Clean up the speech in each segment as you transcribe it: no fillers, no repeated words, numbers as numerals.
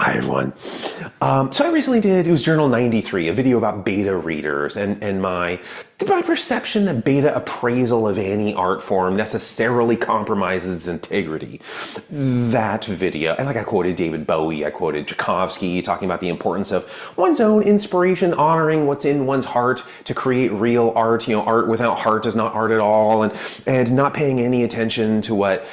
Hi, everyone. So I recently did, it was Journal 93, a video about beta readers and my perception that beta appraisal of any art form necessarily compromises its integrity. That video, and like I quoted David Bowie, I quoted Tchaikovsky, talking about the importance of one's own inspiration, honoring what's in one's heart to create real art. Art without heart is not art at all, and not paying any attention to what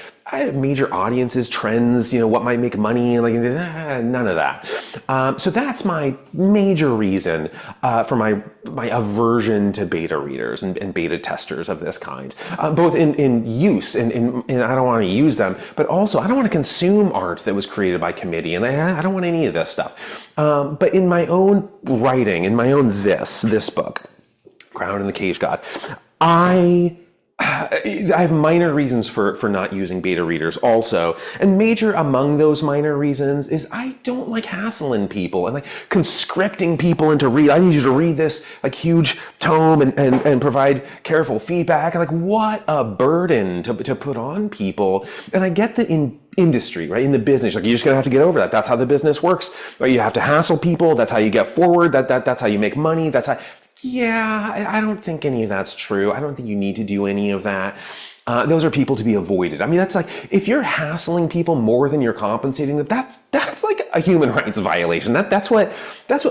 major audiences, trends, what might make money, none of that. So that's my major reason for my aversion to beta readers and beta testers of this kind, both in use and I don't want to use them, but also I don't want to consume art that was created by committee, and I don't want any of this stuff. But in my own writing, in my own this book, Crowned in the Cage God, I have minor reasons for not using beta readers also. And major among those minor reasons is I don't like hassling people and conscripting people into read. I need you to read this huge tome and provide careful feedback. What a burden to put on people. And I get that in industry, right? In the business, you're just gonna have to get over that. That's how the business works. Right? You have to hassle people. That's how you get forward. That's how you make money. That's how. Yeah, I don't think any of that's true. I don't think you need to do any of that. Those are people to be avoided. I mean, that's if you're hassling people more than you're compensating them, that's like a human rights violation. That's what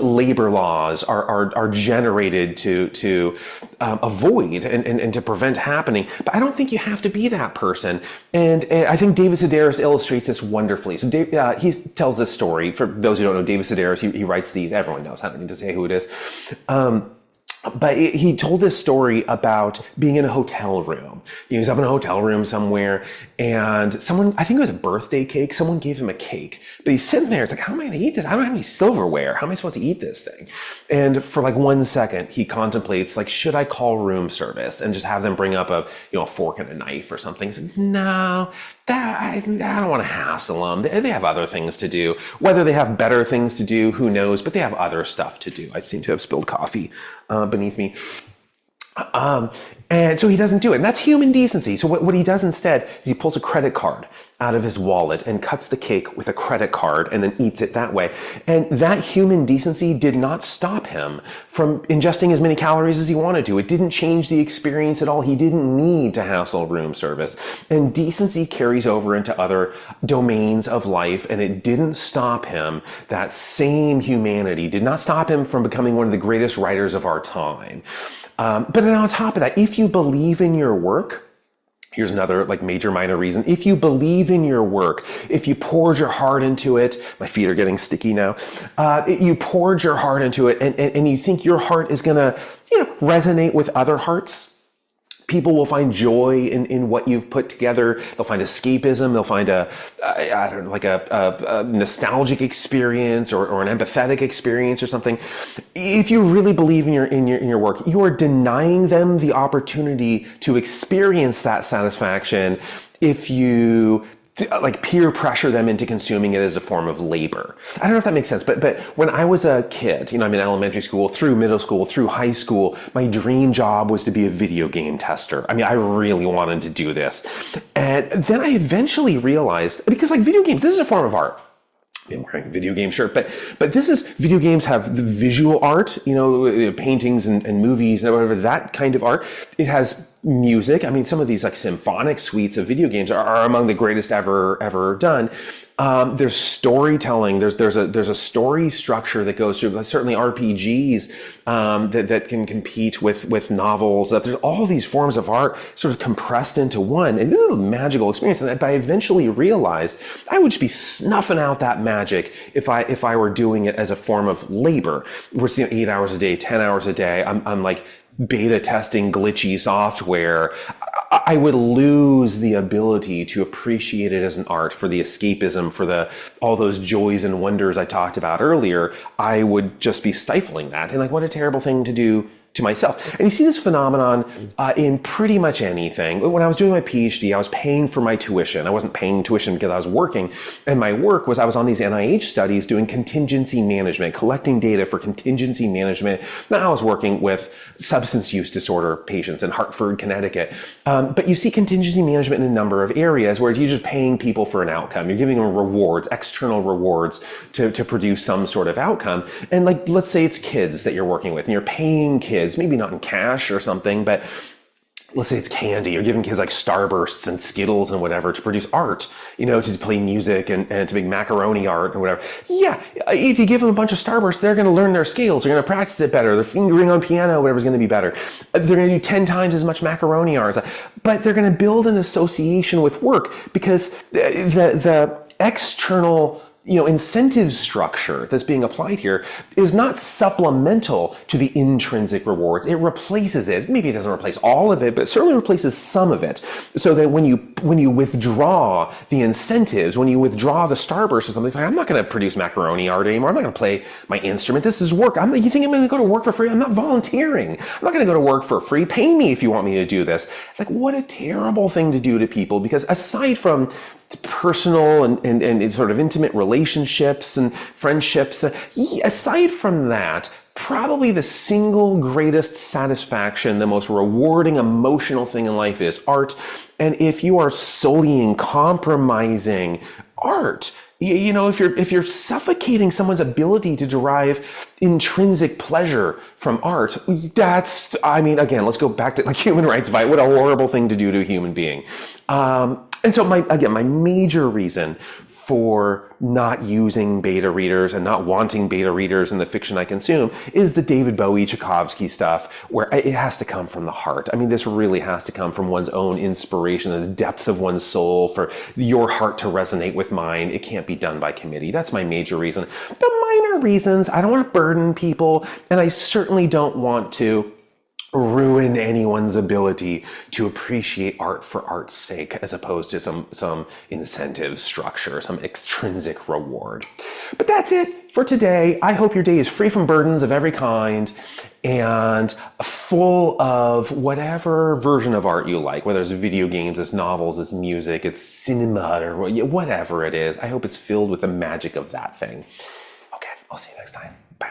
labor laws are generated to avoid and to prevent happening. But I don't think you have to be that person. And I think David Sedaris illustrates this wonderfully. So he tells this story. For those who don't know, David Sedaris, he writes these. Everyone knows. I don't need to say who it is. But he told this story about being in a hotel room. He was up in a hotel room somewhere, and someone, I think it was a birthday cake, someone gave him a cake. But he's sitting there, it's how am I going to eat this? I don't have any silverware. How am I supposed to eat this thing? And for 1 second, he contemplates, should I call room service and just have them bring up a fork and a knife or something? He said, no, I don't want to hassle them. They have other things to do. Whether they have better things to do, who knows? But they have other stuff to do. I seem to have spilled coffee beneath me. And so he doesn't do it. And that's human decency. So what he does instead is he pulls a credit card out of his wallet and cuts the cake with a credit card and then eats it that way. And that human decency did not stop him from ingesting as many calories as he wanted to. It didn't change the experience at all. He didn't need to hassle room service. And decency carries over into other domains of life, and it didn't stop him. That same humanity did not stop him from becoming one of the greatest writers of our time. But then on top of that, if you believe in your work, here's another major minor reason. If you believe in your work, if you poured your heart into it, my feet are getting sticky now. You poured your heart into it and you think your heart is gonna, resonate with other hearts. People will find joy in what you've put together. They'll find escapism. They'll find a nostalgic experience or an empathetic experience or something. If you really believe in your work, you are denying them the opportunity to experience that satisfaction if you peer pressure them into consuming it as a form of labor. I don't know if that makes sense, but when I was a kid, I'm in elementary school, through middle school, through high school, my dream job was to be a video game tester. I really wanted to do this. And then I eventually realized, because video games, this is a form of art. I'm wearing a video game shirt, but this is, video games have the visual art, paintings and movies and whatever, that kind of art. It has music. Some of these symphonic suites of video games are among the greatest ever done. There's storytelling. There's a story structure that goes through. Certainly RPGs that can compete with novels. That there's all these forms of art sort of compressed into one, and this is a magical experience. And I eventually realized I would just be snuffing out that magic if I were doing it as a form of labor. We're 8 hours a day, 10 hours a day. I'm beta testing glitchy software. I would lose the ability to appreciate it as an art, for the escapism, for all those joys and wonders I talked about earlier. I would just be stifling that. And what a terrible thing to do to myself. And you see this phenomenon in pretty much anything. When I was doing my PhD, I was paying for my tuition. I wasn't paying tuition because I was working. And my work was I was on these NIH studies doing contingency management, collecting data for contingency management. Now I was working with substance use disorder patients in Hartford, Connecticut. But you see contingency management in a number of areas where you're just paying people for an outcome. You're giving them rewards, external rewards to produce some sort of outcome. And like, let's say it's kids that you're working with and you're paying kids, maybe not in cash or something, but let's say it's candy. You're giving kids like Starbursts and Skittles and whatever to produce art, to play music and to make macaroni art and whatever. Yeah, if you give them a bunch of Starbursts, they're going to learn their scales. They're going to practice it better. Their fingering on piano, whatever's going to be better. They're going to do 10 times as much macaroni art. But they're going to build an association with work because the external incentive structure that's being applied here is not supplemental to the intrinsic rewards. It replaces it. Maybe it doesn't replace all of it, but it certainly replaces some of it. So that when you withdraw the incentives, when you withdraw the Starburst or something, I'm not going to produce macaroni art anymore. I'm not going to play my instrument. This is work. You think I'm going to go to work for free? I'm not volunteering. I'm not going to go to work for free. Pay me if you want me to do this. Like, what a terrible thing to do to people, because aside from personal and sort of intimate relationships and friendships, aside from that, probably the single greatest satisfaction, the most rewarding emotional thing in life is art. And if you are sullying, compromising art, if you're suffocating someone's ability to derive intrinsic pleasure from art, again, let's go back to like human rights violation. What a horrible thing to do to a human being. And so my major reason for not using beta readers and not wanting beta readers in the fiction I consume is the David Bowie, Tchaikovsky stuff, where it has to come from the heart. I mean, this really has to come from one's own inspiration and the depth of one's soul for your heart to resonate with mine. It can't be done by committee. That's my major reason. The minor reasons, I don't want to burden people, and I certainly don't want to ruin anyone's ability to appreciate art for art's sake, as opposed to some incentive structure, some extrinsic reward. But that's it for today. I hope your day is free from burdens of every kind and full of whatever version of art you like, whether it's video games, it's novels, it's music, it's cinema, or whatever it is. I hope it's filled with the magic of that thing. Okay, I'll see you next time. Bye.